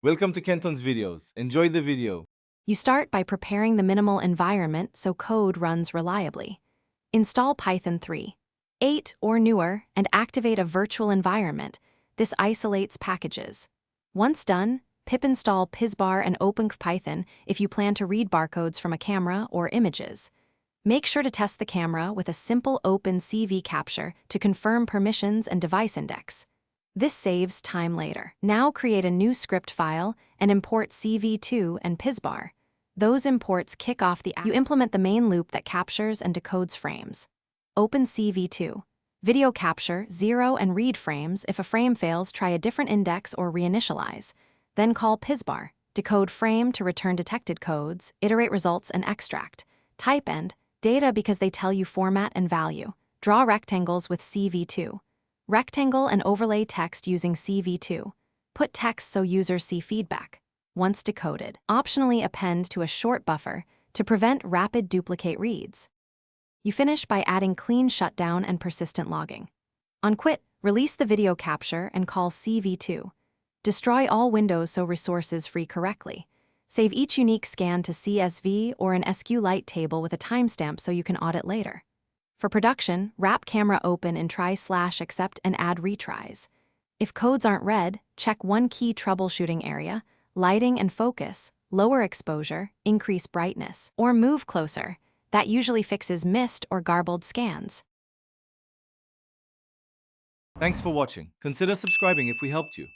Welcome to Kenton's videos. Enjoy the video. You start by preparing the minimal environment so code runs reliably. Install Python 3.8 or newer and activate a virtual environment. This isolates packages. Once done, pip install Pysbar and OpenPython if you plan to read barcodes from a camera or images. Make sure to test the camera with a simple OpenCV capture to confirm permissions and device index. This saves time later. Now create a new script file and import CV2 and Pysbar. Those imports kick off the app. You implement the main loop that captures and decodes frames. Open CV2. Video capture, 0 and read frames. If a frame fails, try a different index or reinitialize. Then call Pysbar. Decode frame to return detected codes, iterate results and extract. Type and data because they tell you format and value. Draw rectangles with CV2. Rectangle and overlay text using CV2. Put text so users see feedback. Once decoded, optionally append to a short buffer to prevent rapid duplicate reads. You finish by adding clean shutdown and persistent logging. On quit, release the video capture and call CV2. Destroy all windows so resources free correctly. Save each unique scan to CSV or an SQLite table with a timestamp so you can audit later. For production, wrap camera open in try/accept and add retries. If codes aren't read, check one key troubleshooting area, lighting and focus, lower exposure, increase brightness, or move closer. That usually fixes missed or garbled scans. Thanks for watching. Consider subscribing if we helped you.